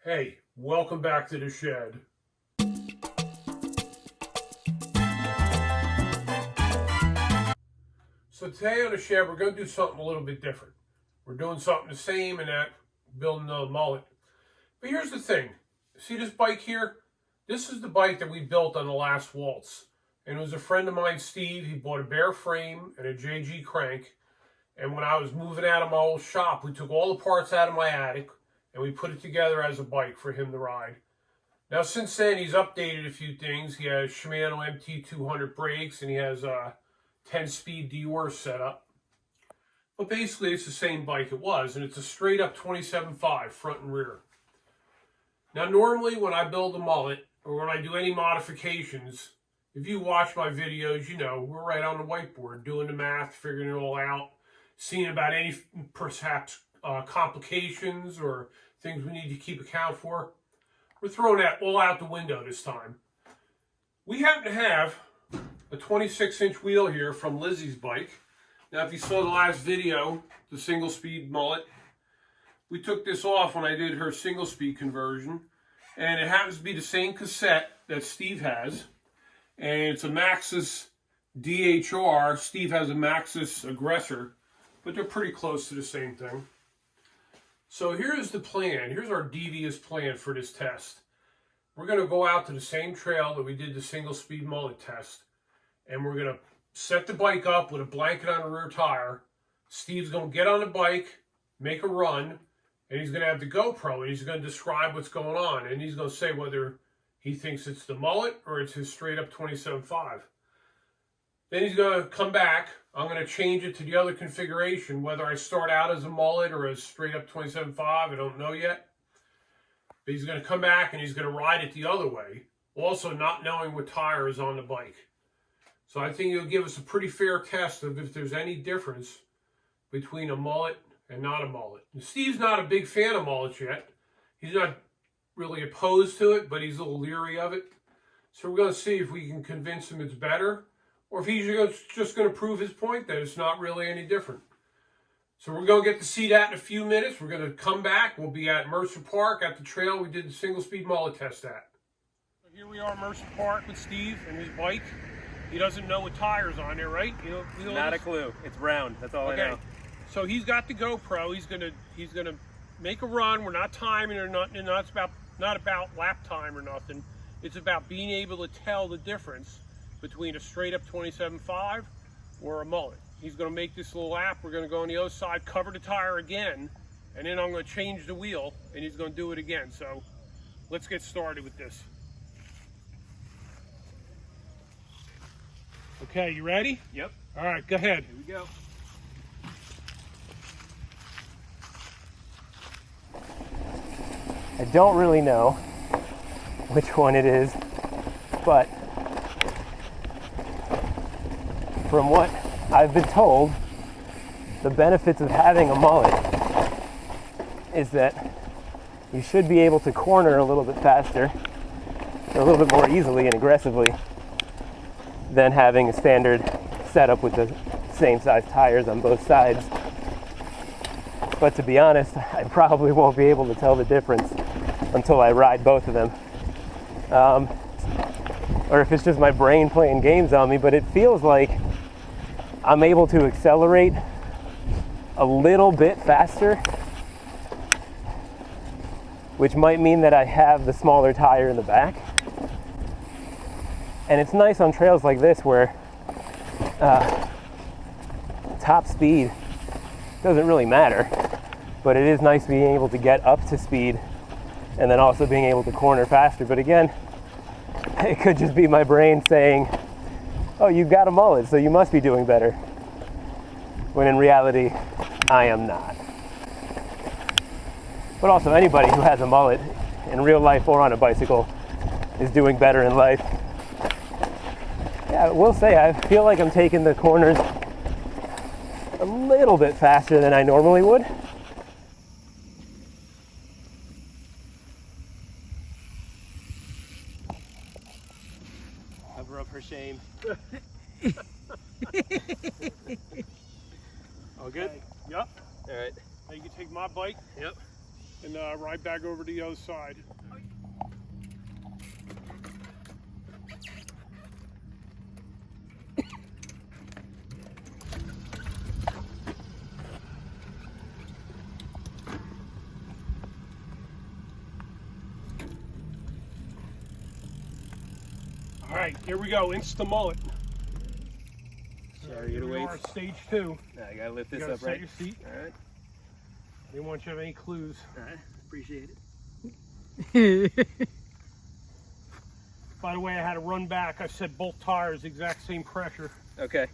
Hey, welcome back to the shed. So today on the shed, we're going to do something a little bit different. We're doing something the same in that building a mullet. But here's the thing. See this bike here? This is the bike that we built on the last waltz. And it was a friend of mine, Steve. He bought a bare frame and a JG crank. And when I was moving out of my old shop, we took all the parts out of my attic and we put it together as a bike for him to ride. Now, since then, he's updated a few things. He has Shimano MT200 brakes, and he has a 10-speed Dior setup. But basically, it's the same bike it was, and it's a straight-up 27.5 front and rear. Now, normally, when I build a mullet, or when I do any modifications, if you watch my videos, you know, we're right on the whiteboard, doing the math, figuring it all out, seeing about any, perhaps, complications or things we need to keep account for. We're throwing that all out the window this time. We happen to have a 26-inch wheel here from Lizzie's bike. Now, if you saw the last video, the single-speed mullet, we took this off when I did her single-speed conversion, and it happens to be the same cassette that Steve has, and it's a Maxxis DHR. Steve has a Maxxis Aggressor, but they're pretty close to the same thing. So here's the plan. Here's our devious plan for this test. We're going to go out to the same trail that we did the single-speed mullet test, and we're going to set the bike up with a blanket on the rear tire. Steve's going to get on the bike, make a run, and he's going to have the GoPro, and he's going to describe what's going on, and he's going to say whether he thinks it's the mullet or it's his straight-up 27.5. Then he's going to come back. I'm going to change it to the other configuration, whether I start out as a mullet or as straight up 27.5, I don't know yet. But he's going to come back and he's going to ride it the other way, also not knowing what tire is on the bike. So I think it'll give us a pretty fair test of if there's any difference between a mullet and not a mullet. And Steve's not a big fan of mullets yet. He's not really opposed to it, but he's a little leery of it. So we're going to see if we can convince him it's better, or if he's just going to prove his point that it's not really any different. So we're going to get to see that in a few minutes. We're going to come back. We'll be at Mercer Park at the trail we did the single-speed mullet test at. So here we are at Mercer Park with Steve and his bike. He doesn't know what tire's on there, right? Not a clue. It's round. That's all I know. So he's got the GoPro. He's gonna make a run. We're not timing or nothing. It's not about lap time or nothing. It's about being able to tell the difference between a straight-up 27.5 or a mullet. He's going to make this little lap. We're going to go on the other side, cover the tire again, and then I'm going to change the wheel, and he's going to do it again. So let's get started with this. Okay, you ready? Yep. All right, go ahead. Here we go. I don't really know which one it is, but from what I've been told, the benefits of having a mullet is that you should be able to corner a little bit faster, or a little bit more easily and aggressively than having a standard setup with the same size tires on both sides. But to be honest, I probably won't be able to tell the difference until I ride both of them. Or if it's just my brain playing games on me, but it feels like I'm able to accelerate a little bit faster, which might mean that I have the smaller tire in the back. And it's nice on trails like this where top speed doesn't really matter, but it is nice being able to get up to speed and then also being able to corner faster. But again, it could just be my brain saying, oh, you've got a mullet, so you must be doing better. When in reality, I am not. But also anybody who has a mullet in real life or on a bicycle is doing better in life. Yeah, I will say I feel like I'm taking the corners a little bit faster than I normally would. Cover up her shame. All good? Yep. All right. Now you can take my bike. Yep. and ride back over to the other side. All right, here we go. Insta mullet. Carry Here it we away. are, stage 2. Now I gotta lift You this gotta up, set right? your seat. All right. Didn't want you to have any clues. All right. Appreciate it. By the way, I had to run back. I set both tires the exact same pressure, Okay.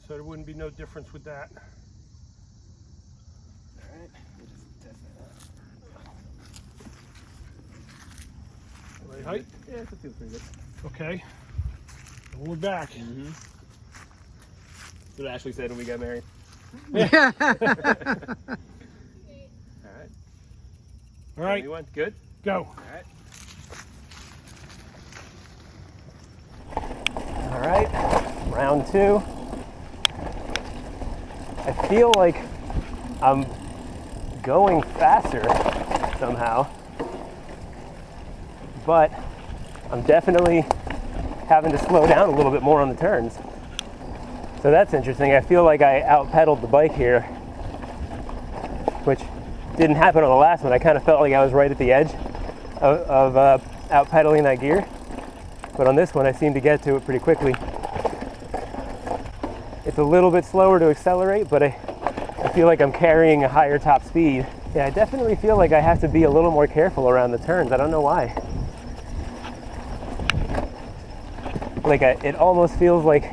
so there wouldn't be no difference with that. All right. We'll just test that out. Right height? Yeah, it feels pretty good. Okay. And we're back. That's what Ashley said when we got married. Yeah. All right. All right, Anyone? Good? go. All right. All right, round 2. I feel like I'm going faster somehow, but I'm definitely having to slow down a little bit more on the turns. So that's interesting. I feel like I out-pedaled the bike here, which didn't happen on the last one. I kind of felt like I was right at the edge of out-pedaling that gear. But on this one, I seem to get to it pretty quickly. It's a little bit slower to accelerate, but I feel like I'm carrying a higher top speed. Yeah, I definitely feel like I have to be a little more careful around the turns. I don't know why. Like it almost feels like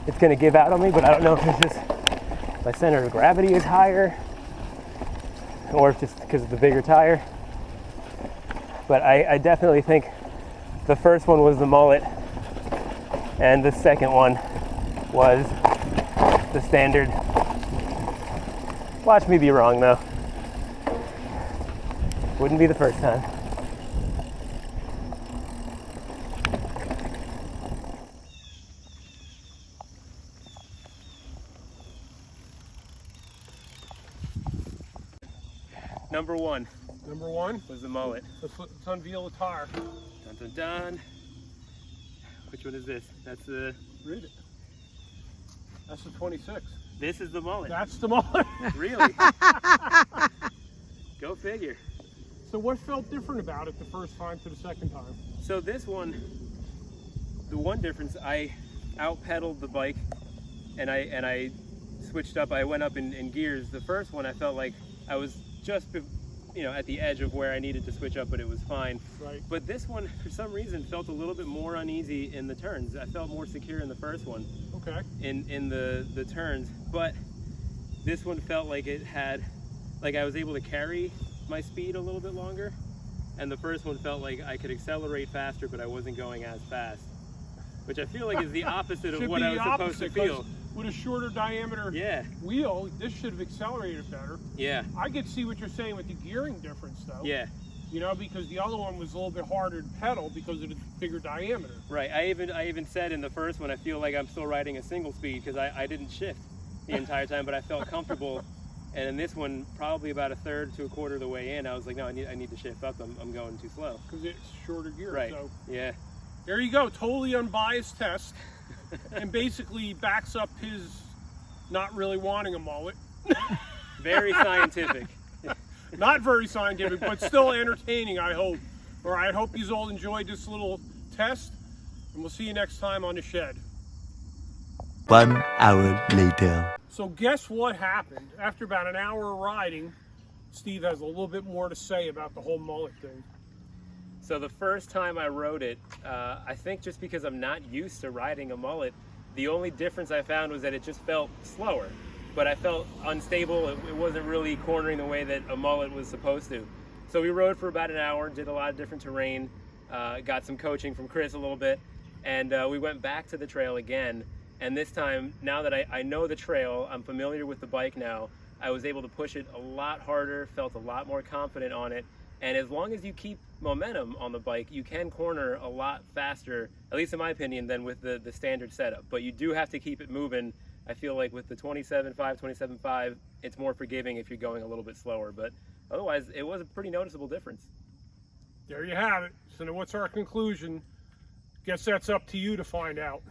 it's gonna give out on me, but I don't know if it's just my center of gravity is higher or if just because of the bigger tire. But I definitely think the first one was the Mullet and the second one was the standard. Watch me be wrong though. Wouldn't be the first time. Number 1 Number 1, was the Mullet. let's unveil the tire. Dun dun dun. Which one is this? That's the. Read it. That's the 26. This is the Mullet. That's the mullet. Really? Go figure. So what felt different about it the first time to the second time? So this one, the one difference, I out-pedaled the bike, and I switched up. I went up in gears. The first one, I felt like I was just, at the edge of where I needed to switch up, but it was fine. Right. But this one, for some reason, felt a little bit more uneasy in the turns. I felt more secure in the first one. Okay. In the turns, but this one felt like it had, like I was able to carry my speed a little bit longer, and the first one felt like I could accelerate faster, but I wasn't going as fast, which I feel like is the opposite of Should what be I was the supposed opposite, to feel. 'cause with a shorter diameter Yeah, wheel, this should have accelerated better. yeah, I could see what you're saying with the gearing difference though. yeah. Because the other one was a little bit harder to pedal because of the bigger diameter. Right. I even said in the first one, I feel like I'm still riding a single speed because I didn't shift the entire time, but I felt comfortable. And in this one, probably about a third to a quarter of the way in, I was like, no, I need to shift up. I'm going too slow. Because it's shorter gear. Right. So Yeah. there you go, totally unbiased test. And basically backs up his not really wanting a mullet. Very scientific. Not very scientific, but still entertaining, I hope. All right, I hope you all enjoyed this little test, and we'll see you next time on the shed. 1 hour later. So guess what happened? After about an hour of riding, Steve has a little bit more to say about the whole mullet thing. So the first time I rode it, I think just because I'm not used to riding a Mullet, the only difference I found was that it just felt slower. But I felt unstable. It wasn't really cornering the way that a Mullet was supposed to. So we rode for about an hour, did a lot of different terrain, got some coaching from Chris a little bit, and we went back to the trail again. And this time, now that I know the trail, I'm familiar with the bike now, I was able to push it a lot harder, felt a lot more confident on it. And as long as you keep momentum on the bike, you can corner a lot faster, at least in my opinion, than with the standard setup. But you do have to keep it moving. I feel like with the 27.5, 27.5, it's more forgiving if you're going a little bit slower. But otherwise it was a pretty noticeable difference. There you have it. So now what's our conclusion? Guess that's up to you to find out.